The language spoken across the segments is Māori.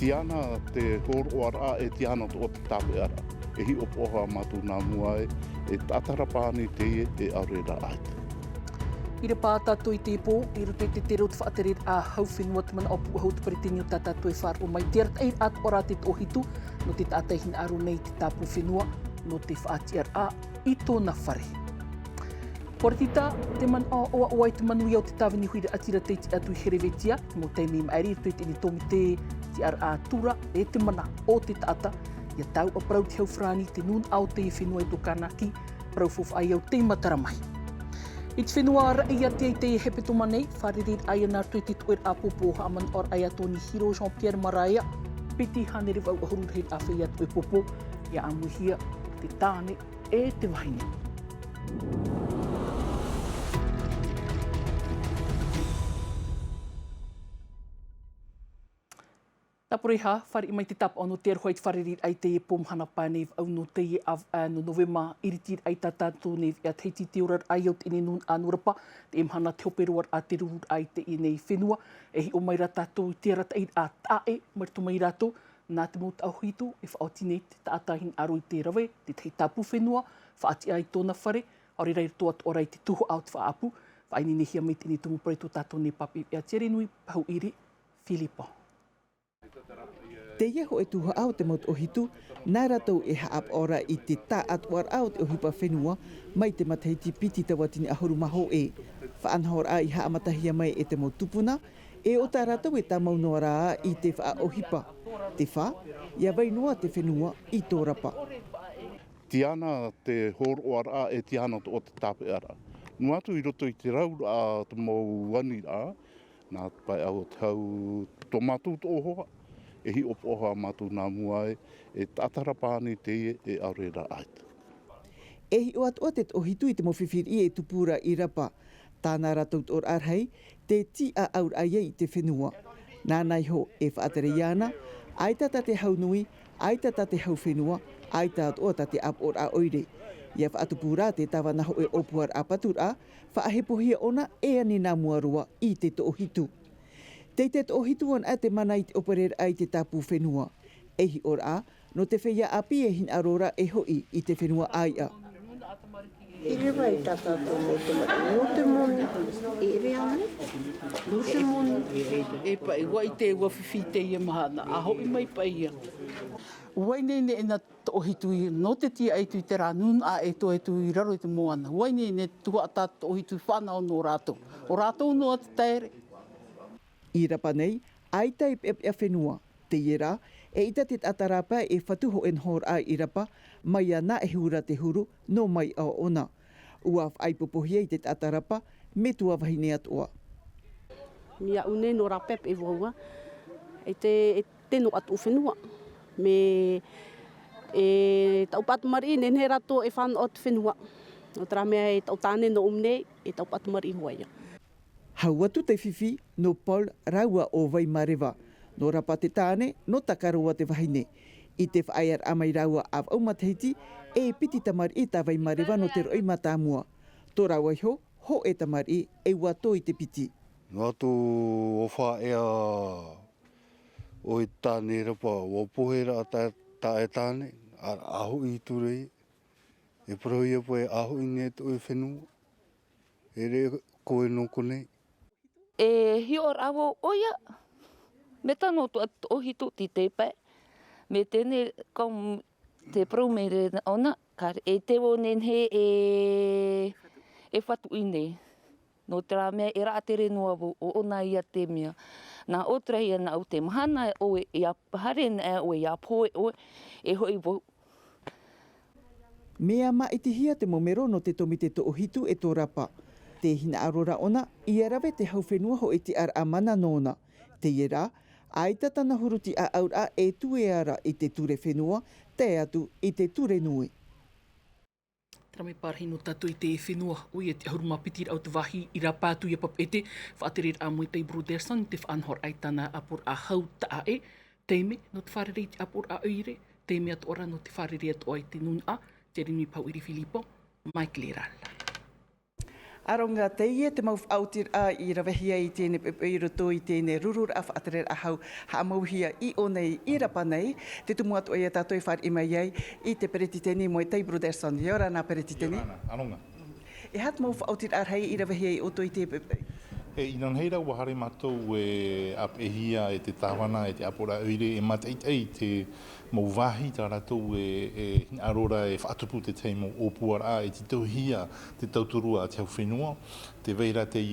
Tiana te hōroara e tiana o te tāpeara. E hi opoha matu nā mua e tatarapāni te e aurera aita. I re pātātou i te pō, i roto te te roto whaaterer a hauwhenua te mana opu hau te paritini o tātātou e whāro mai. Te arat eir at ora te tohitu, no te tātaihin aro nei te tāpū whenua, no te whaatiar a i tōna whare. Poratita, te man a oa oa i te manui au te tāwini huira atira teiti atu i herevetia, mo te mei maeri i te ni tomi te ar a tura e te mana o te taata, ia tau a prau te hau whrani te nun au te i whenua i tō kanaki, prau fof ai au te mataramai. I te whenua ara i ati ai te e hepe toma nei, wharerir ai ana tui te tuer a popo haaman or ai atoni Hiro Jean-Pierre Maraia, piti hanere vau a horurhir a whai atu e popo, ia amuhia te tāne e te wahine. Tapuriha, whare i mai te tapa ono te arhoi te wharerir ai te e pomhana pānev au no te e av no novema iritir ai tātātou nev e teiti te orar ai au te ine nun anurapa, te emhana te hoperoar a te rurur ai te ine whenua, e hi o mai rā tātou te rata i a tae, marito mai rātou, nā te mot au hito, e whaoti nei te taatahin aro i te rawe, te tei tāpū whenua, whaati ai tōna whare, aure rai toa orai te tuho au te whaapu, whaini nehia mai te ni tumu pare tō tātou ne papi, e a tere nui pau iri, Filipo. Te ieho e tuha au te maut ohitu, nā rātou e haap ora i te tā atuar au te ohipa whenua, mai te mataiti piti tawatini ahoru maho e. Whaanhor a i haamatahia mai e te mau tupuna, e o tā rātou e tā maunua rā i te wha ohipa. Te wha, ia wainua te whenua i tō rapa. Tiana te hōroara e tiana o te tāpeara. Nu atu i roto i te rau a te mau wani a, nā pai au te hau tomatu tō hoa. E hi opoha matu nā mua e tatarapāni te e aurera aita. E hi o atua te ohitu i te mowhiwhiri e tupura i rapa. Tāna rātou tōr arhei, te ti a aur aia i te whenua. Nānai ho e whaatere iana, aita ta te hau nui, aita ta te hau whenua, aita atua ta te ap or a oire. Ia whaatupura te tawa naho e opuar a patur a, whaahepohia ona e ani nā mua roa i te ohitu. Tei te ohituan a te mana i te operer ai te tāpū whenua. Ehi or a, no te whea api e hin arora e hoi i te whenua ai a. I rewa i tātātou mo te mara. No te moni, e rea ne, no te moni. E pai, wa i te wawhiwhi te ia mahana, a hoi mai pai ia. Waine ne ena ohitu i, no te tia eitu i te rā nun a e to eitu i raro i te moana. Waine ne tua a tātou ohitu whanau no rātou. O rātou no te taere. I rapa nei, aita i pepea whenua. Te iera, e ita te atarapa e whatuho en hor ai i rapa, mai ana e hura te huru, no mai a ona. Uaf ai popohia i te atarapa, me tua wahine atua. Mia une no rā pep e waua, e te no atu whenua. Me e taupatu mari, nenhe rato e whana o te whenua. O tera mea e tautāne no umne, e taupatu mari huaia. Hau atu te whiwhi no Paul raua o Waimarewa. No rapa te tāne, no takaroa te wahine. I te whaaiar amai raua av au matahiti, e piti tamari i tā Waimarewa no te roi matamua. Tō raua iho, ho e tamari e wato i te piti. No atu o whaea o i tāne rapa, o pohera a tā e tāne, aho i turei. E parohia po e aho i ne to e whenua. E re koe no konei. E hior awo oia, me tano tu ohitu ti te pai, me tene kom te promere ona, kar e te wo nenhe e whatu ine. No te rā mea e rā tere noa o ona ia te mea. Nā otra ia nā o te mahana o e hare o e apoe o e hoi wo. Mea ma iti hia te momero no te tomi te to ohitu e tō rapa. Te hina arora ona, i arawe te hau whenua ho e te ar amana nōna. Te iera, aita tana huruti a aur a e tue ara i te ture whenua, te atu i te ture nui. Tera me pārhi no tātou i te whenua, oi e te ahuruma pitir au te wahi i rā pātu i papete, whaaterer a moi tei Broderson, te whaanhor ai tana apur a hau ta e, teime no te wharerei te apur a oire, teime atu ora no te wharerei atu ai te nun a, te rinui pau iri Filipo, mai Clerala. Aronga te ie te mau autir a I rawehia I tēne pepe I roto I tēne rurur a whaatere ahau ha mauhia I o nei I rapa nei, te tumu atu e tātou whar I mai ai I te pereti tēne mo Tei Broderson. Ia ora nā pereti tēne. Aronga. E hat mau autir ar hei I rawehia I oto I te pepe. Inan heira ua hare mātou ap e hia te tāwana te apora oire matei te mau wahi tā rātou arora whaatupu te teimo o puara te tauhia te tauturua te au whenua. Te veira te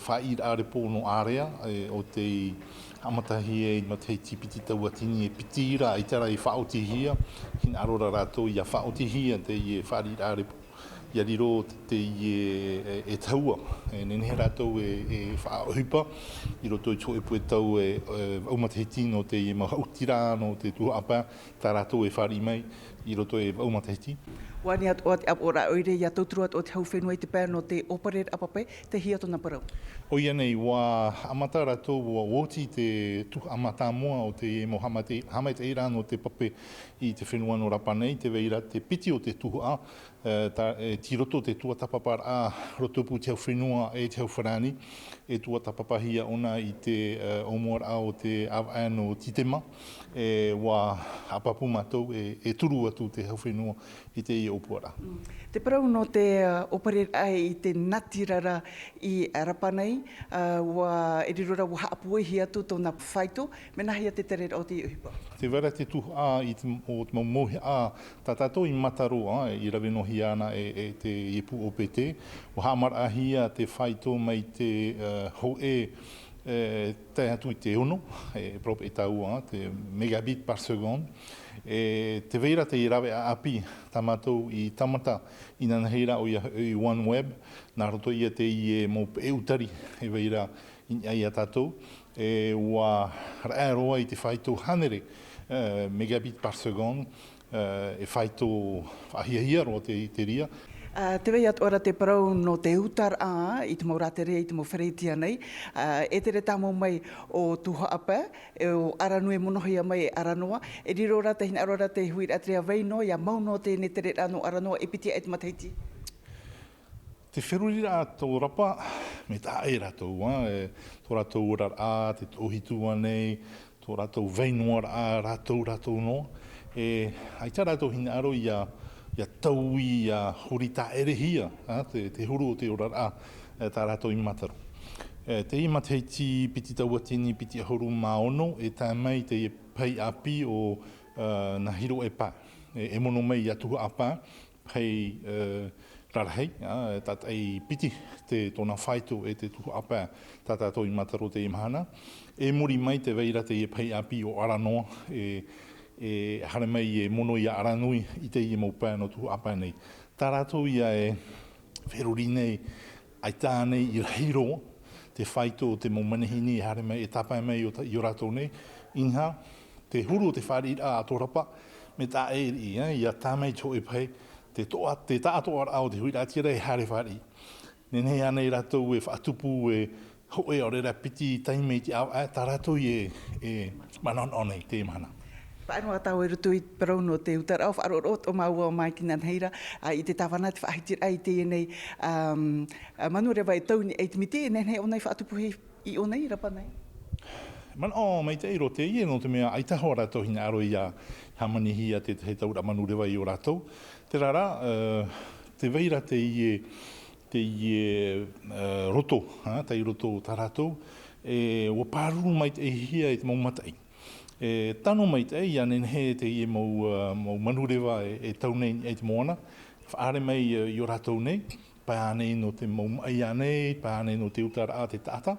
whair are pōno area o te amatahi matei tipiti tauatini pitira tara whaotihia. Hin arora rātou ia whaotihia te wharir are pōno. Ia riro te taua, nene rātou whaohipa, I roto I tō e pue tau aumatahiti no te mahautira no te tuapa, tā rātou whari mai I roto aumatahiti. Wani atu o te apora oire ia tauturu atu o te hau whenua I te pēr no te operate apapai, te hi atu na parau. O ia nei, wā amata rātou wā woti te tuh amata moa o te hamate eira no te pape I te whenua no rapa nei, te veira te piti o te tuhu a, ti roto te tua tapapar a rotopu te hau whenua te hau wharani, tua tapapahia ona I te omoar a o te awano titema, wā apapu mātou turu atu te hau whenua I te opuara. Te parau no te operate ai I te natirara I Arapanei, wa erirora wa haapuihi atu tōna whaito, mena hia te tere o te uhipa. Te wera te tuhu a I te maumohi a, tā tātou I mataro I rawe no hi ana te iepu o pete, o hamar ahia te whaito mai te hoe te atu I te ono, prop e tau te megabit par seconde, te veira te rawe a api tamatou I tamata I nana heira o I OneWeb, nā roto ia te I mō eutari e veira I a tātou, wa raeroa I te whaito hanere megabit par seconde, e whaito ahia ro te ria. Te wei atu ora te parau no te utar a I te mau rātere I te mau whareitia nei. E tere tāmo mai o tuha apa, o aranui monohia mai e aranoa. E riro rata hina arora te hui atrea veino, ia mauno te ne tere rano aranoa e pitia e te mataiti. Te wherurira tō rapa, me tā e rātou, tō rātou orar a, te tōhitua nei, tō rātou veinoar a, rātou no. Ai tā rātou hina aro ia taui, ia horita erehia, te huru o te orar a, tā rātou I mataru. Te I mateiti piti tauatini, piti ahuru maono, tā mai te pei api o na hiro e pā. E mono mai ia tuha apā, pei rarahei, tātai piti te tōna whaito te tuha apā, tā tātou I mataro te imahana. E muri mai te veira te pei api o aranoa, hare mai mono ia aranui I te mau pā no tuha apā nei. Tā rātou ia wheruri nei, ai tā nei I rahiro, te whaito o te mau manahini, hare mai tapa mai I o rātou nei, inha, te huru o te whari a atorapa, me tā ia tā mai tō e pai, te tātoa au te hui rātira hare whari. Nenei anei rātou whaatupu hoe o rera piti taimei te au, tā rātou manon onei te mana. Paanoa tau e rutu I parau no te utar au whaarorot o maua o mai ki nan heira I te tawana te whaahitir ai tēnei manu rewa e tauni e te mite e nenei o nei whaatupuhi I o nei rapa nei? Man o mai te iro te no te mea aitaho rātou hina aro ia hamanihi a te he taura manu rewa I o rātou. Te rara, te veira te roto, te roto tā rātou, o pāruru mai te hia te maumatai. Tano mai te ia nenhe te mau manurewa taunei te moana. Whaare mai I o rātou nei, pai anei no te mau mai anei, pai anei no te utara a te tata.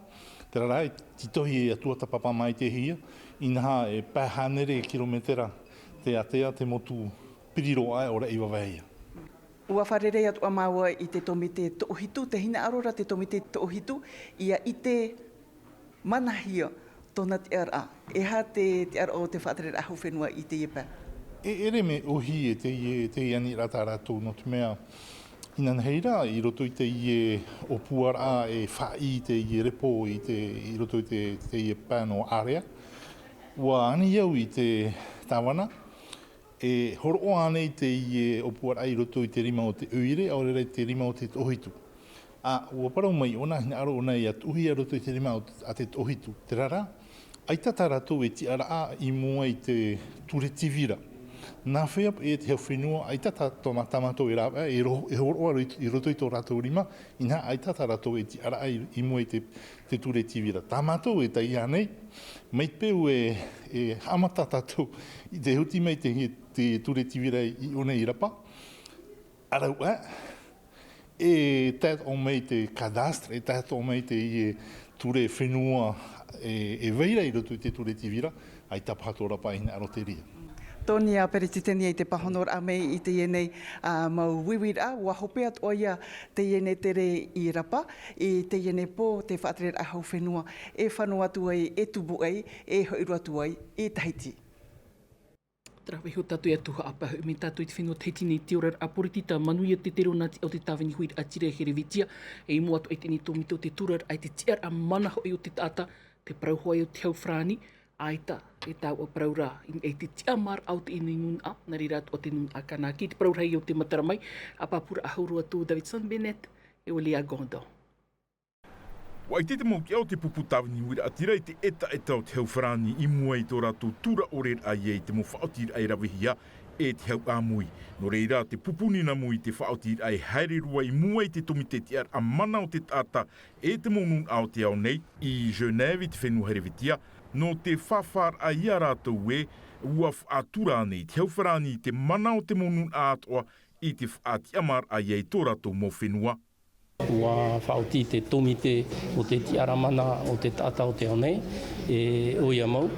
Te rara, titohi atua tapapa mai te hia, inaha pai hanere kilometera te atea te motu piriro ai ora iwa waia. Ua wharerei atu a maua I te tomite tōhitu, te hina arora te tomite tōhitu, ia I te manahia tōna te ara. E ha te ara o te whaatere ahu whenua I te iepa? Ere me ohi te iani rata rātou no te mea inan heira I roto I te o puara whai te repo I roto I te pāno area. Ua ani iau I te tawana, horo anei te o puara I roto I te rima o te uire, aurere te rima o te tohitu. Ua parau mai ona hina aro ona ia tuhi aroto I te rima a te ohitu. Te rara, ai tata rātou e ti ara a I mua I te ture tivira. Nā whea e te heo whenua, ai tata tō tamatou e rāwa, e horo I roto I tō rātou rima, ina ai tata rātou e ti ara I mua I te ture tivira. Tamatou e tai anei, mai peu e hamata tātou I te huti mai te ture tivira I one I rapa. Arau e tēt o mei te kadastre, e tēt o mei te ture whenua e veira I roto I te ture tivira, ai tapato rapa ina aro te ria. Tōni a perititeni I te pahonor a mei I te ienei mau wiwira, ua hope at oia te ienei tere I rapa, I te ienei pō te whaatere a hau whenua, e whanua atu ai, e tubu ai, e hoiru atu ai, I Tahiti. Trawe ho tatu e tuha apa hu me tatu I te whenua Tahiti nei te ora a poritita manuia te tero nati o te tāwini hui a tire here vitia e I mua atu e tini tōmito te turar ai te tiar a mana hoi o te tata te prauhoi o te hau whrani aita e tau o praura e te tia mar au te inu nun a nari ratu o te nun a kanaki te praurei o te mataramai a papura a haurua tō Davidson Bennett e o Lea Gondo. Wai te mauki au te pupu tāwini wira atira I te eta o te hau whrani I mua I tō rātou tura o rer ai te mo whaotir ai rawihia e te hau āmui. No reira te pupuni na mui te whaotir ai haere rua I mua I te tomite te ar a mana o te tata e te monun au te au nei I Genève I te whenua herevitia no te whawhar a ia rātou e ua whaatura nei te hau whrani te mana o te monun ātoa I te whaatiamar a iei tō rātou mō whenua. Ua whaoti te tomite o te tiaramana o te tata o te onei, e o ia mau,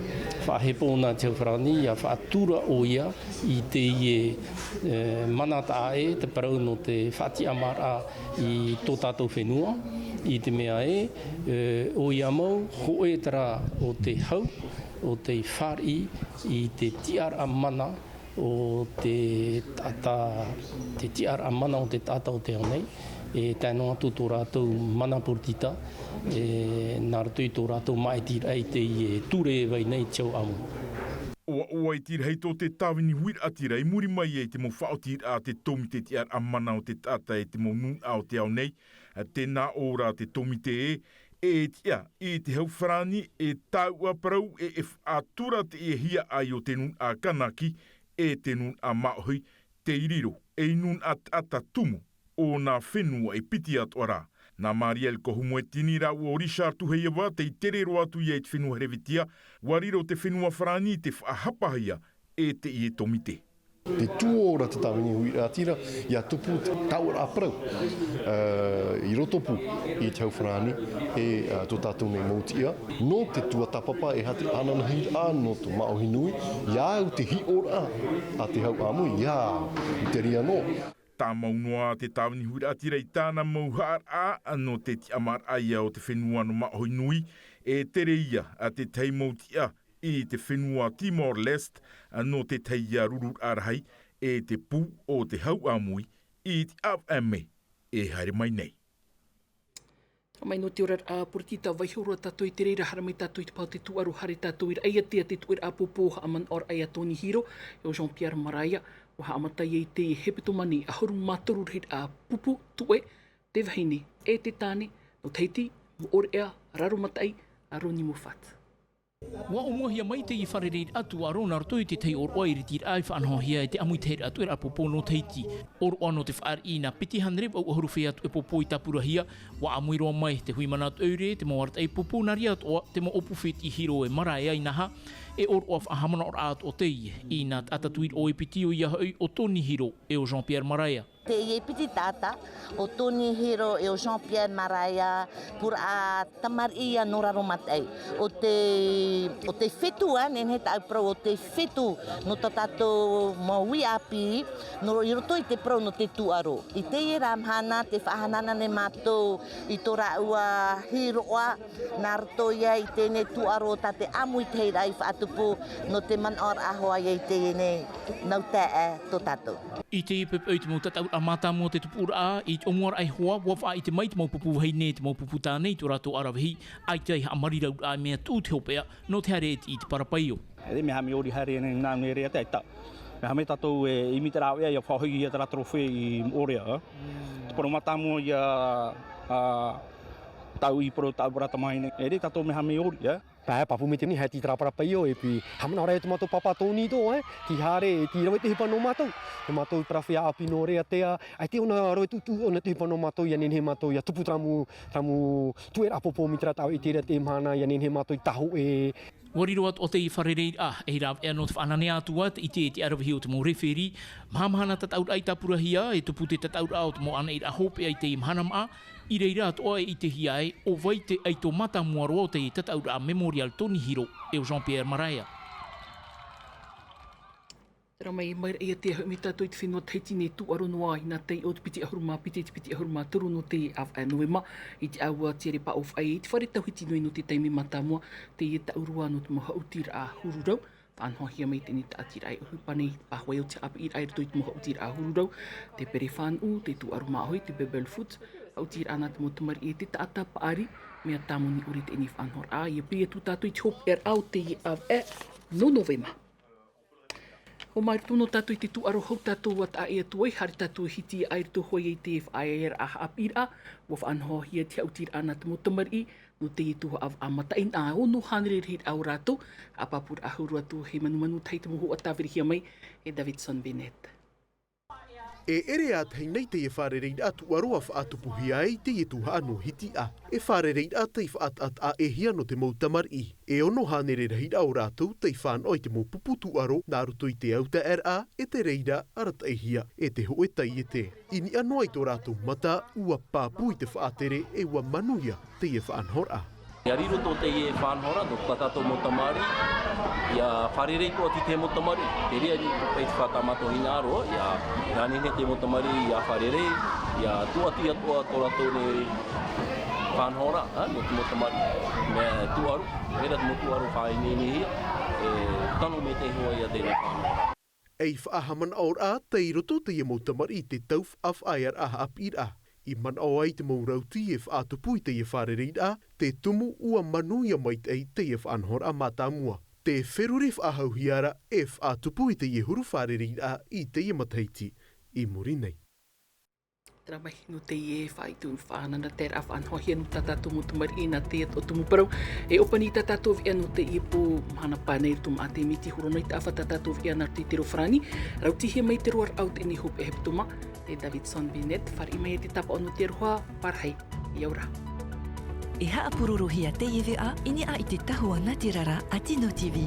whahepona te whrani, ia whaatura o ia I te ie manata ae, te parau no te whaatiamara I tō tātou whenua, I te mea o ia mau, hoe tara o te hau, o te whari, I te tiaramana o te tata, te tiaramana o te tata o te onei, e tēnō atu tō rātou mana portita, nā rātou tō rātou maitir ai te ture e vai nei tau amu. Oa I tira hei tō te tāwini huir atira I muri mai e te mo whaotir a te tomite te ar amana o te tata e te mo nun au te au nei, tēnā ora te tomite e tia I te hau whrani e tāua parau e whaatura te e hia ai o te nun a kanaki e te nun a maohui, te iriro e nun at ata tumu. O nā whenua e piti atu ara. Nā Mariel ko humo e tini rau o Richard Tuheiawa te I terero atu I e te whenua herevitia, wariro te whenua whrani te whaahapahia e te I e tomite. Te tuora te tāwini hui atira, ia tupu taura aprau I rotopu I te hau whanani e tō tātou nei mautia. No te tua tapapa e hati ananahi no tō maohinui, ia au te hi ora a te hau amui, ia I te ria no. Tā maunoa te tāwini hui atira I tāna mauhar a no te ti amar aia o te whenua no maohi nui e tere ia a te teimautia I te whenua Timor-Leste no te teia rurur arahai e te pū o te hau amui I te awame e haere mai nei. Mai no te ora a portita waihoro tātou I te reira haramai tātou I te pau te tuaru hare tātou I aia tea te tuaru a popoha aman or aia Tony Hiro e o Jean-Pierre Maraia o haamatai I te hepetomani a horu mātoru rit a pupu tue te wahine e te tāne no Tahiti, mo orea, raromatai, a roni mo what. Wa omohia mai te I wharereit atu a rona rotoi te tei or oiri tir ai whanhohia e te amui teir atu a popo no Tahiti. Or ono te whaar I na piti hanreb au ahuru whea atu e popo I tapurahia, wa amui roa mai te hui mana atu eure, te mawart ai popo nari atu te mo opu whet I hiro e marae ai naha, e or of a hamana or atu o tei, I nā atatuir o e piti o ia hoi o Tony Hiro e o Jean-Pierre Maraia. Te ie piti tata o Tony Hiro e o Jean-Pierre Maraia pur a tamar ia no raromatei. O te whetu nen he tau pro o te whetu no tatato maui api no I roto I te pro no te tuaro. I te ie ramhana te whahanana ne mātou I tō raua hiroa nā roto ia I tēne tuaro ta te amui teira I whaatupu no te manor ahoa I te ene nau tae tō tatou. I te ipep au te mau tatau a mata mo te tupura a, I te omuar ai hoa, wafa I te mai te mau pupu hei ne, te mau pupu tānei, tō rātou arawahi, ai te ai amari rau a mea tū te hopea, no te hare I te parapaio. E me hame ori hare nā me rea te aita. Me hame tatou e imi te rau ea, ia whahui ia te ratoro whee I orea. Te paro mata mo ia tau I pro tau brata mai ne e re tato me hame ori ya pa pa pu me tini hati tra para pa yo e pi hamna ora tomato papa toni to ti hare ti ro te hipano mato tomato para fia api no re atea ai te ona ro tu ona te hipano mato ya nen he mato ya tupu tramu tu era popo mitra tau I te te mana ya nen he mato I tahu e Wariro at o te I wharerei e rau e anot whanane atu at I te arawahi o te mo referi. Mahamahana tataur ai tapurahia e tupu te tataur au mo ana I ra hope ai te imhanam a. I reira at oe I te hiae o vaite ai to mata muaro o te tataur a Memorial Tony Hiro e o Jean-Pierre Maraia. Tera mai mai e te hau mi tātou I te whenua teiti ne tu aro noa I nā tei o te piti ahuruma piti te piti ahuruma turu no te novema I te aua tere pa of ai I te whare tauhiti nui no te taimi matamua te e taurua no te moha utira a hururau. Whanhohia mai tēni ta atira ai uhu pane pahwai o te apa I rai rato I te moha utira a hururau. Te pere whanu, te tu aruma ahoi, te bebel foot. Utira ana te motamari e te taata paari mea tamoni uri te eni whanhor a. Ia pia tu tātou I te hop au te I av e no novema. Ho mai tuno tātou I te tu aro hau tātou wat a ea tuai, hari tātou hiti ai rito hoi I te whaer a apira, wa whanhohia te autira ana te motamari, no te I tuha av amatain a ono hanere reit au rātou, a papur a huru atu he manu taita moho a tāwirihia mai, e Davidson Bennett. E ere at hei nei te e wharerei atu aroa whaatupuhi ai te e tuha anō hiti a. E wharerei at te whaat a e hia no te mautamar I. E ono hanere rei au rātou te whan oi te mō puputu aro nā ruto I te auta RA e te reira arata e hia e te hoe tai e te. Ini anō ai tō rātou mata ua pāpui te whaatere e ua manuia te e whaanhor a. Ia riro tō te e whanhora, tō tatato motamari, ia wharerei tō ati te motamari. Te rea ni pei te whatamato I ngā roa, ia nene te motamari, ia wharerei, ia tuati atua tō rato ne whanhora, no te motamari. Mea tuaru, hera te motuaru whae nene hia, e tano me te hoa ia tēnei whanhora. Ei whaahaman aur a te I roto te e motamari te tauf af aiar aha apir a. I man o ai te maurauti e whaatupui te e wharerei a, te tumu ua manuia mai te te e whanhor a matamua. Te wheruri whaahau hiara e whaatupui te e huru wharerei a I te e mataiti I muri nei. Tera mai no te e whaitun whanana tera a whanhohia no tatato motamari na te o tumu parau. E opani tatato via no te e po mahana pānei tum a te miti huronoi te awha tatato via na te tero whrani. Rautihe mai te roar out e ni hop e heptuma. Te Davidson Bennett, whari mai e te tapa ono te roa, parhai, I aura. E haa pururuhia te iwi a, ini a I te tahua Natirara a Tino TV.